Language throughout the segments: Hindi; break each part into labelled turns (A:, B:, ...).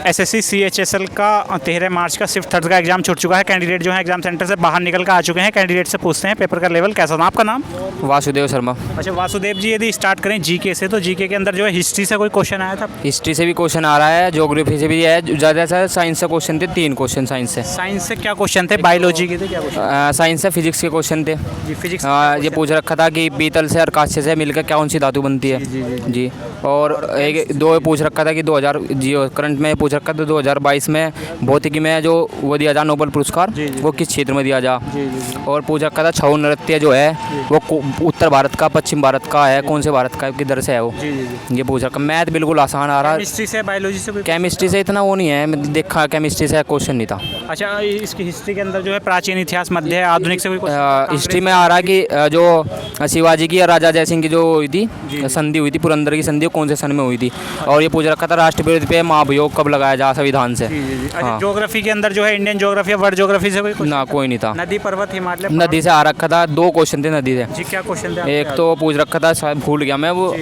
A: एसएससी सीएचएसएल का 13 मार्च का शिफ्ट थर्ड का एग्जाम छूट चुका है। कैंडिडेट जो है एग्जाम सेंटर से बाहर निकल कर आ चुके हैं। कैंडिडेट से पूछते हैं पेपर का लेवल कैसा था। आपका नाम?
B: वासुदेव शर्मा।
A: अच्छा वासुदेव जी, यदि स्टार्ट करें जीके से, तो जीके के अंदर जो है हिस्ट्री से कोई क्वेश्चन आया था?
B: हिस्ट्री से भी क्वेश्चन आ रहा है, ज्योग्राफी से भी है, ज़्यादा से साइंस से क्वेश्चन थे, 3 क्वेश्चन साइंस से।
A: साइंस से क्या क्वेश्चन थे? बायोलॉजी के थे क्या क्वेश्चन?
B: साइंस से फिजिक्स के क्वेश्चन थे
A: जी फिजिक्स।
B: ये पूछ रखा था कि पीतल से और कांस्य से मिलकर कौन सी धातु बनती है। जी और एक दो पूछ रखा था कि 2000 जी करंट में पूछ रखा था 2022 में भौतिकी में जो वो दिया जा नोबेल पुरस्कार, वो किस क्षेत्र में दिया जा। और पूछ रखा था छऊ नृत्य जो है वो उत्तर भारत का, पश्चिम भारत का है, कौन से भारत का, किधर से है वो। ये पूछ रखा। मैथ बिल्कुल आसान आ रहा है।
A: केमिस्ट्री से, बायोलॉजी से?
B: केमिस्ट्री से इतना वो नहीं है, मैं देखा केमिस्ट्री से क्वेश्चन नहीं था।
A: अच्छा इसकी हिस्ट्री के अंदर जो है प्राचीन इतिहास, मध्य, आधुनिक से कोई
B: हिस्ट्री में आ रहा है कि जो शिवाजी की और राजा जयसिंह की जो हुई थी संधि हुई थी, पुरंदर की संधि, कौन से सन में हुई थी। और ये पूछ रखा था राष्ट्रपति पे महाभियोग कब लगाया जा संविधान से।
A: अच्छा ज्योग्राफी के अंदर जो है इंडियन ज्योग्राफी, वर्ल्ड ज्योग्राफी से कोई
B: ना कोई नहीं था।
A: नदी, पर्वत, हिमालय?
B: नदी से आ रखा था। 2 क्वेश्चन थे नदी से।
A: जी क्या क्वेश्चन थे?
B: एक तो पूछ रखा था, शायद भूल गया मैं, वो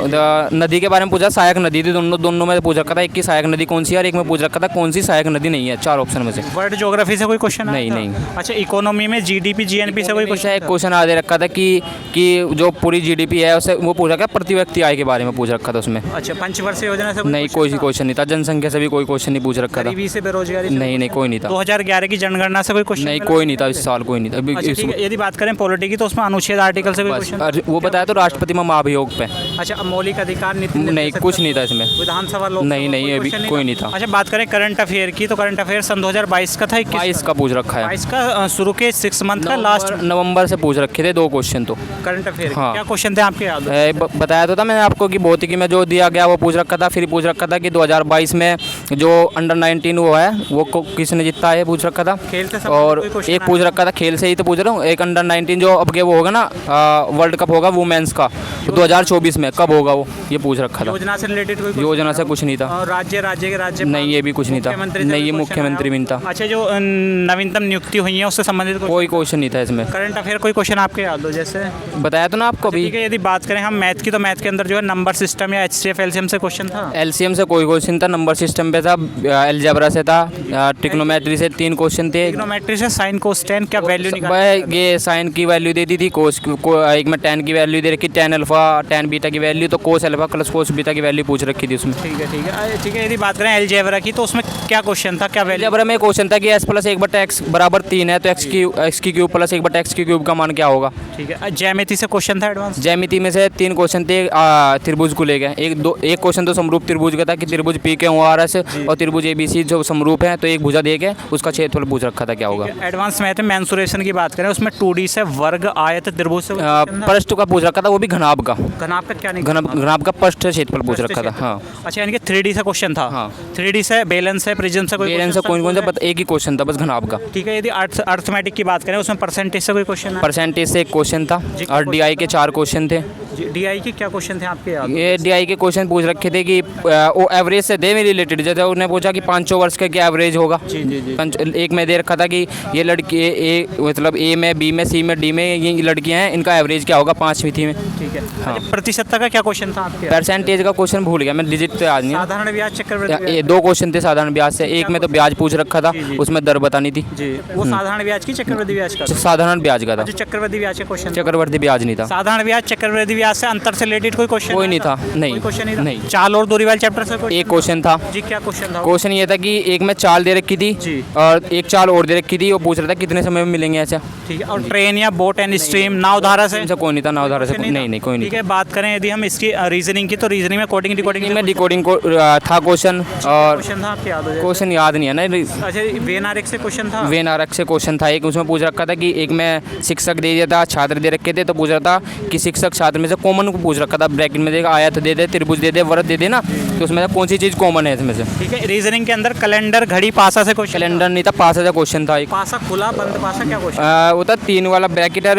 B: नदी के बारे में पूछा। सहायक नदी थी दोनों में पूछ रखा था, एक की सहायक नदी कौन सी है और एक में पूछ रखा था कौन सी सहायक नदी नहीं है। 4 ऑप्शन में से।
A: वर्ल्ड ज्योग्राफी से कोई क्वेश्चन?
B: नहीं।
A: अच्छा इकोनॉमी में जीडीपी, जीएनपी से कोई क्वेश्चन?
B: एक क्वेश्चन आ दे रखा था कि जो पूरी जीडीपी है उसे वो पूछ रखा, प्रति व्यक्ति आय के बारे में पूछ रखा था उसमें।
A: अच्छा पंचवर्षीय योजना से?
B: नहीं कोई क्वेश्चन नहीं था। जनसंख्या से भी कोई क्वेश्चन नहीं पूछ रखा था।
A: गरीबी से, बेरोजगारी?
B: नहीं कोई नहीं था।
A: 2011 की जनगणना से कोई क्वेश्चन?
B: नहीं कोई नहीं था इस साल, कोई नहीं था।
A: अच्छा, ठीक है। यदि बात करें पॉलिटी की तो उसमें अनुच्छेद, आर्टिकल से कोई क्वेश्चन?
B: वो बताया तो राष्ट्रपति में महाभियोग पे।
A: अच्छा मौलिक अधिकार, नीति?
B: नहीं कुछ नहीं था इसमें।
A: विधानसभा, लोग?
B: नहीं अभी कोई नहीं था।
A: अच्छा बात करें करंट अफेयर की, तो करंट अफेयर सन 2022 का था?
B: 22 का पूछ रखा है।
A: 22 का शुरू के 6 मंथ का लास्ट
B: नवंबर से पूछ रखे थे 2 क्वेश्चन तो
A: करंट अफेयर।
B: हाँ।
A: क्या क्वेश्चन थे आपके याद?
B: बताया तो था मैंने आपको कि भौतिकी में जो दिया गया वो पूछ रखा था। फिर पूछ रखा था कि 2022 में जो अंडर 19 वो है वो किसने जीता है पूछ रखा था।
A: खेल से?
B: और एक पूछ रखा था, खेल से ही तो पूछ रहा हूँ, एक अंडर 19 जो अब के वो होगा ना वर्ल्ड कप होगा वुमेन्स का 2024 में, कब होगा वो, ये पूछ रखा था।
A: योजना से रिलेटेड कोई?
B: योजना से कुछ नहीं था।
A: राज्य के राज्य?
B: नहीं ये भी कुछ नहीं था। नहीं ये मुख्यमंत्री भी नहीं था।
A: अच्छा जो नवीनतम नियुक्ति हुई है उससे संबंधित
B: कोई क्वेश्चन नहीं था इसमें।
A: करंट अफेयर कोई क्वेश्चन आपके याद हो? जैसे
B: बताया तो ना आपको अभी।
A: ठीक है। यदि बात करें हम मैथ की, तो मैथ के अंदर जो है नंबर सिस्टम या एचसीएफ, एलसीएम से क्वेश्चन था?
B: एलसीएम से कोई क्वेश्चन था, नंबर सिस्टम पे था, अलजेब्रा से था, ट्रिग्नोमेट्री से 3 क्वेश्चन थे।
A: ट्रिग्नोमेट्री से साइन कोस टेन क्या वैल्यू निकाल?
B: ये साइन की वैल्यू दे दी थी, कोस एक में tan की वैल्यू दे रखी, tan अल्फा tan बीटा की वैल्यू, तो cos alpha plus cos beta की वैल्यू पूछ रखी थी उसमें।
A: ठीक है। यदि बात करें अलजेब्रा की, तो उसमें क्या क्वेश्चन था, क्या वैल्यू?
B: अलजेब्रा में क्वेश्चन था कि s + 1/x बराबर 3 है तो x की क्यूब प्लस 1/x की क्यूब का मान क्या होगा।
A: ठीक है। ज्यामिति से क्वेश्चन था एडवांस?
B: ज्यामिति में से 3 क्वेश्चन थे त्रिभुज को लेकर। एक क्वेश्चन तो समरूप त्रिभुज का था कि त्रिभुज पी के ORS और त्रिभुज ABC जो समरूप है तो एक भुजा दे के उसका क्षेत्रफल पूछ रखा था क्या होगा।
A: एडवांस मैथ में मेंसुरेशन की बात करें उसमें 2D से वर्ग, आयत, त्रिभुज से
B: पृष्ठ का पूछ रखा था, वो भी घनाभ का।
A: घनाभ का क्या नहीं?
B: घनाभ का पृष्ठ क्षेत्रफल पूछ रखा था। हाँ।
A: अच्छा यानी कि 3D से क्वेश्चन था?
B: हाँ।
A: 3D से बैलेंस है, प्रिज्म से कोई?
B: बैलेंस से कौन सा एक ही क्वेश्चन था बस घनाभ का।
A: ठीक है। यदि अर्थमेटिक की बात करें उसमें परसेंटेज से कोई क्वेश्चन है?
B: परसेंटेज से एक क्वेश्चन था और DI के 4 क्वेश्चन थे।
A: DI के क्या क्वेश्चन थे आपके याद?
B: ये DI के क्वेश्चन पूछ रखे थे कि वो एवरेज से थे रिलेटेड। जैसे उन्होंने पूछा कि 500 वर्ष का क्या एवरेज होगा। एक में दे रखा था कि ये लड़की मतलब A में, B में, C में, D में ये लड़कियां हैं, इनका एवरेज क्या होगा 5वीं थी में।
A: ठीक है।
B: हाँ।
A: प्रतिशतता का क्या क्वेश्चन था आपके?
B: परसेंटेज का क्वेश्चन भूल गया मैं, डिजिट तो याद नहीं।
A: साधारण ब्याज, चक्रवृद्धि?
B: ये 2 क्वेश्चन थे साधारण ब्याज से। एक में तो ब्याज पूछ रखा था, उसमें दर बतानी थी।
A: वो साधारण ब्याज की, चक्रवृद्धि ब्याज का?
B: साधारण ब्याज का था।
A: चक्रवृद्धि ब्याज का क्वेश्चन?
B: चक्रवर्ती ब्याज नहीं था।
A: साधारण ब्याज, चक्रवृद्धि ब्याज से अंतर से रिलेटेड कोई क्वेश्चन?
B: कोई नहीं था। नहीं
A: क्वेश्चन
B: नहीं।
A: चाल और दूरीवाल चैप्टर से कोई
B: एक क्वेश्चन था।
A: जी क्या क्वेश्चन था?
B: क्वेश्चन ये था कि एक में चाल दे रखी थी और एक चाल और दे रखी थी, वो पूछ रहा था कितने समय में मिलेंगे ऐसा।
A: ठीक है। और ट्रेन या बोट एंड स्ट्रीम, नावधारा से?
B: कोई नहीं था। नावधारा से नहीं कोई नहीं।
A: ठीक है। बात करें यदि हम इसकी रीजनिंग की, तो रीजनिंग में कोडिंग डिकोडिंग
B: में डिकोडिंग को था क्वेश्चन। और
A: क्वेश्चन था आपके याद हो जाए?
B: क्वेश्चन याद नहीं है ना।
A: अच्छा वेन आरेख से क्वेश्चन था?
B: वेन आरेख से क्वेश्चन था एक, उसमें पूछ रखा था कि एक में शिक्षक दे दिया था, छात्र दे रखे थे, तो पूछ रहा था कि शिक्षक छात्र में से कॉमन को पूछ रखा था, ब्रैकेट में देगा आयत दे दे, त्रिभुज दे दे, वृत्त दे दे ना, तो उसमें कौन सी चीज़ कॉमन है इसमें से।
A: ठीक है। रीजनिंग के अंदर कैलेंडर, घड़ी, पासा से क्वेश्चन?
B: कैलेंडर नहीं था, पासा से क्वेश्चन था एक।
A: पासा खुला बंद पासा क्या क्वेश्चन?
B: वो था 3 वाला ब्रैकेट है,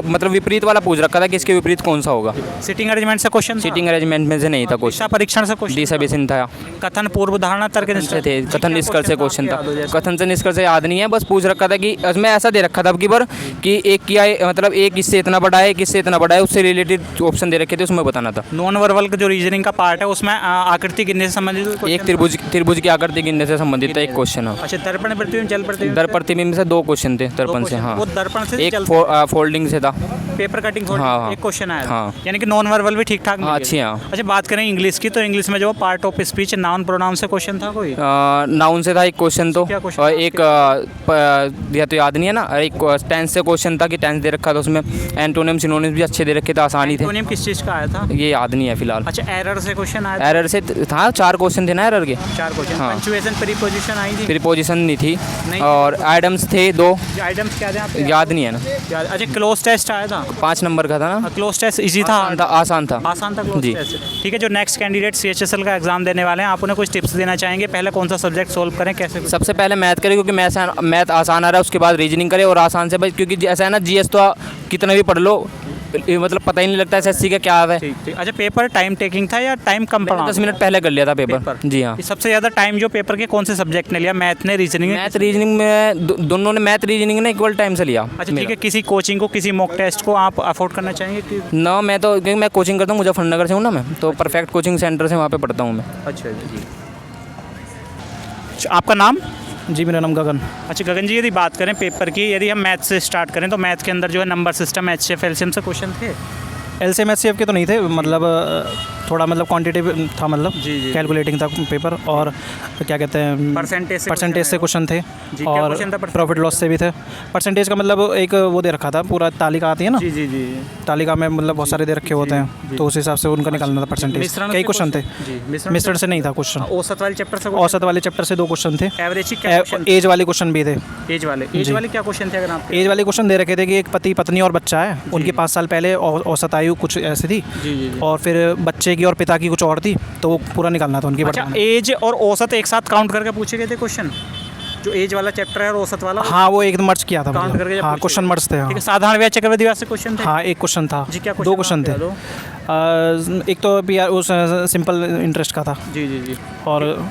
B: मतलब विपरीत वाला पूछ रखा था कि इसके विपरीत कौन सा होगा।
A: सिटिंग अरेंजमेंट से क्वेश्चन?
B: सिटिंग अरेंजमेंट में से नहीं था क्वेश्चन।
A: परीक्षण से क्वेश्चन?
B: दिशा बेसिन था।
A: कथन, पूर्व धारणा, तर्क निष्कर्ष
B: थे। कथन निष्कर्ष से क्वेश्चन था। कथन से निष्कर्ष याद नहीं है, बस पूछ रखा था कि इसमें ऐसा दे रखा था अब की बार कि एक किया मतलब एक इससे इतना बड़ा है, एक इससे इतना बड़ा है, उससे रिलेटेड जो ऑप्शन दे रखे थे उसमें बताना था।
A: नॉन वर्बल का जो रीजनिंग का पार्ट है उसमें आकृति गिनने से संबंधित कोई
B: एक
A: question
B: त्रिभुज की आकृति गिनने से संबंधित था एक क्वेश्चन।
A: था? अच्छा, दर्पण प्रतिबिंब जल प्रतिबिंब
B: दर प्रतिबिंब से 2 क्वेश्चन थे,
A: दो
B: दर्पण से।
A: question,
B: हाँ,
A: वो दर्पण से
B: एक
A: जल
B: फोल्डिंग से था।
A: पेपर कटिंग
B: हाँ, हाँ।
A: एक क्वेश्चन आया था।
B: हाँ।
A: यानी कि नॉन वर्बल भी ठीक ठाक
B: हाँ, अच्छी हाँ।
A: अच्छा, बात करें इंग्लिश की तो इंग्लिश में जो part of speech noun pronoun से क्वेश्चन था कोई?
B: नाउन से था एक क्वेश्चन तो,
A: क्या question
B: और
A: था
B: एक यह तो याद नहीं है ना, और एक टेंस से क्वेश्चन था कि टेंस दे रखा था उसमें। एंटोनिम सिनोनिम्स भी अच्छे दे रखे थे, आसानी थे।
A: एंटोनिम किस चीज़ का आया था?
B: ये याद नहीं है फिलहाल।
A: अच्छा, एरर से क्वेश्चन आया था?
B: एरर से था 4 क्वेश्चन थे ना एरर के।
A: 4 क्वेश्चन।
B: हाँ।
A: पंक्चुएशन प्रीपोजिशन आई थी?
B: प्रीपोजिशन नहीं थी।
A: नहीं।
B: और आइटम्स थे 2,
A: आइटम्स क्या थे आपके?
B: याद नहीं है ना।
A: याद। अच्छा, क्लोज टेस्ट आया था?
B: 5 नंबर का था ना।
A: क्लोज टेस्ट इजी था?
B: आसान था।
A: आसान था क्लोज
B: जी।
A: टेस्ट। ठीक है, जो नेक्स्ट कैंडिडेट CHSL का एग्जाम देने वाले हैं, आप उन्हें कुछ टिप्स देना चाहेंगे? पहले कौन सा सब्जेक्ट सोल्व करें, कैसे?
B: सबसे पहले मैथ करें, क्योंकि मैथ आसान आ रहा है। उसके बाद रीजनिंग करें, और आसान से भाई, क्योंकि ऐसा है ना, GS तो कितना भी पढ़ लो, ये मतलब पता ही नहीं लगता SSC का क्या है।
A: ठीक ठीक। अच्छा, पेपर टाइम टेकिंग था या टाइम कम पड़ा?
B: 10 मिनट पहले कर लिया था पेपर। जी हाँ।
A: सबसे ज़्यादा टाइम जो पेपर के कौन से सब्जेक्ट ने लिया? मैथ ने, रीजनिंग ने?
B: मैथ रीजनिंग में दोनों ने, मैथ रीजनिंग ने इक्वल टाइम से लिया।
A: अच्छा, ठीक है। किसी कोचिंग को, किसी मॉक टेस्ट को आप अफोर्ड करना चाहेंगे कि?
B: ना, मैं तो, क्योंकि मैं कोचिंग करता हूँ मुजफ्फरनगर से हूँ ना मैं, तो परफेक्ट कोचिंग सेंटर से वहाँ पे पढ़ता हूँ मैं।
A: अच्छा जी। आपका नाम?
C: जी, मेरा नाम गगन।
A: अच्छा गगन जी, यदि बात करें पेपर की, यदि हम मैथ से स्टार्ट करें तो मैथ के अंदर जो है नंबर सिस्टम, HCF, LCM से क्वेश्चन थे?
C: LCM HCF के तो नहीं थे, मतलब थोड़ा मतलब क्वांटिटेटिव था, मतलब
A: जी।
C: कैलकुलेटिंग था पेपर। और क्या कहते हैं, परसेंटेज से क्वेश्चन थे,
A: जी, क्या
C: और
A: क्वेश्चन था?
C: प्रॉफिट लॉस से भी थे। परसेंटेज का मतलब एक वो दे रखा था, पूरा तालिका आती है ना,
A: जी जी जी।
C: तालिका में मतलब बहुत सारे दे रखे होते हैं, तो उस हिसाब से उनका निकालना था परसेंटेज।
A: मिश्रण
C: कई
A: से
C: क्वेश्चन थे।
A: जी,
C: मिश्रण से नहीं था क्वेश्चन।
A: औसत वाले चैप्टर से?
C: औसत वाले चैप्टर से 2 क्वेश्चन थे।
A: एवरेज की क्या क्वेश्चन?
C: एज वाले क्वेश्चन भी थे।
A: एज वाले क्या क्वेश्चन थे अगर आप?
C: एज वाले क्वेश्चन दे रखे थे कि एक पति पत्नी और बच्चा है, उनकी 5 साल पहले औसत आयु कुछ ऐसी थी,
A: जी।
C: और फिर बच्चे की और पिता की कुछ और थी, तो वो पूरा निकालना था उनकी।
A: अच्छा, एज और औसत एक साथ काउंट करके पूछे गए थे क्वेश्चन? जो एज वाला चैप्टर है और औसत वाला?
C: हाँ, वो एकदम मर्ज किया था,
A: काउंट
C: मतलब।
A: करके जब
C: हाँ,
A: पूछे
C: क्वेश्चन मर्ज थे। हाँ,
A: ठीक है। साधारण व्याज, चक्रवृद्धि व्याज से क्वेश्चन थे?
C: हाँ, एक क्वेश्चन था।
A: जी, क्या
C: 2 क्वेश्चन थे। एक तो PR उस सिंपल इंटरेस्ट का था,
A: जी।
C: और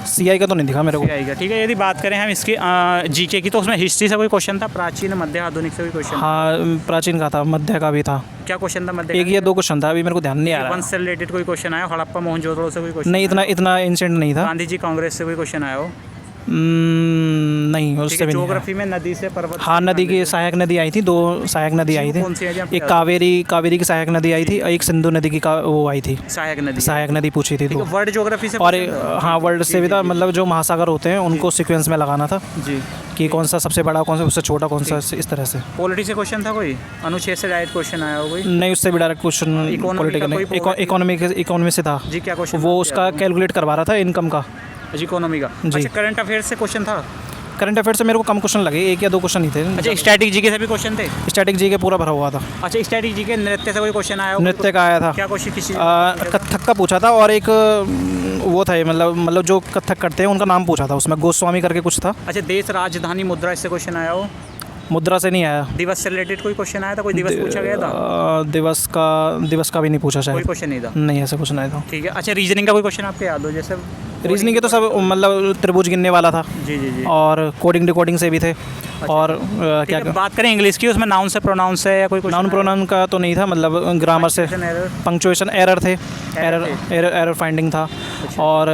C: CI का तो नहीं दिखा मेरे को।
A: आएगा। ठीक है, यदि बात करें हम इसकी GK की, तो उसमें हिस्ट्री से कोई क्वेश्चन था? प्राचीन, मध्य, आधुनिक से कोई क्वेश्चन?
C: हाँ, प्राचीन का था, मध्य का भी था।
A: क्या क्वेश्चन था मध्य?
C: 1 या 2 क्वेश्चन था, अभी मेरे को ध्यान नहीं आ रहा।
A: वंश से रिलेटेड कोई क्वेश्चन आया? हड़प्पा मोहनजोदड़ो से कोई क्वेश्चन?
C: नहीं, इतना इंसिडेंट नहीं था।
A: गांधी जी कांग्रेस से कोई क्वेश्चन आया हो?
C: नहीं, उससे भी नहीं
A: ज्योग्राफी में नदी से पर्वत?
C: हाँ, नदी की सहायक नदी आई थी, 2 सहायक नदी आई थी।
A: कौन सी है जी आपको
C: एक
A: याद?
C: कावेरी की सहायक नदी आई थी, और एक सिंधु नदी की वो आई थी,
A: सहायक नदी
C: पूछी थी।
A: ठीक
C: तो
A: है, वर्ल्ड ज्योग्राफी से
C: और
A: पूछा था?
C: हाँ, वर्ल्ड से भी था, मतलब जो महासागर होते हैं उनको सीक्वेंस में लगाना था,
A: जी।
C: कि कौन सा सबसे बड़ा, कौन सा उससे छोटा, कौन सा, इस तरह से।
A: पॉलिटी से क्वेश्चन था कोई? अनुच्छेद से डायरेक्ट क्वेश्चन आया हो कोई?
C: नहीं, उससे भी डायरेक्ट क्वेश्चन पॉलिटिकल नहीं, इकोनॉमी से था
A: जी। क्या क्वेश्चन?
C: वो उसका कैलकुलेट करवा रहा था, इनकम का।
A: इकोनॉमी का?
C: जी।
A: अच्छा, करंट अफेयर्स से क्वेश्चन था?
C: करंट अफेयर से मेरे को कम क्वेश्चन लगे, 1 या 2 क्वेश्चन ही थे।
A: अच्छा, स्टैटिक जी के से भी क्वेश्चन थे?
C: स्टैटिक जी के पूरा भरा हुआ था।
A: अच्छा, स्टैटिक जी के नृत्य से कोई क्वेश्चन आया हो?
C: नृत्य का आया था।
A: क्या क्वेश्चन? किसी
C: कथक का पूछा था, और एक वो था, मतलब जो कथक करते हैं उनका नाम पूछा था, उसमें गोस्वामी करके कुछ था।
A: अच्छा, देश, राजधानी, मुद्रा, इससे क्वेश्चन आया हो?
C: मुद्रा से नहीं आया।
A: दिवस से रिलेटेड कोई क्वेश्चन आया था? कोई दिवस पूछा गया था?
C: दिवस का भी नहीं पूछा
A: कोई
C: शायद।
A: क्वेश्चन नहीं था?
C: नहीं, ऐसा कुछ नहीं था।
A: ठीक है। अच्छा, रीजनिंग का कोई क्वेश्चन आपको याद हो? जैसे
C: रीजनिंग के तो सब मतलब त्रिभुज गिनने वाला था,
A: जी।
C: और कोडिंग डिकोडिंग से भी थे। और क्या
A: बात करें इंग्लिश की, उसमें नाउन से प्रोनाउन से या कोई
C: नाउन प्रोनाउन का तो नहीं था, मतलब ग्रामर से, पंक्चुएशन एरर थे, एरर फाइंडिंग था, और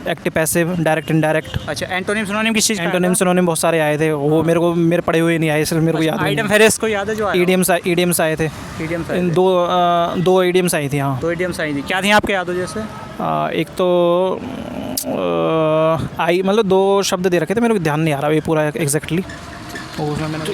C: एक्टिव पैसिव, डायरेक्ट इनडायरेक्ट।
A: अच्छा, एंटोनिम सिनोनिम किस चीज़ का?
C: एंटोनिम सिनोनिम बहुत सारे आए थे, वो मेरे पढ़े हुए नहीं आए, सिर्फ मेरे को याद है।
A: आइटम फेरेस को याद है जो आया?
C: ईडीएम्स आए थे। दो ईडीएम्स आई थी। हाँ,
A: 2 ईडीएम्स आई थी। क्या थी आपके याद हो? जैसे
C: एक तो मतलब 2 शब्द दे रखे थे, मेरे को ध्यान नहीं आ रहा ये पूरा एग्जैक्टली। उसमें मैंने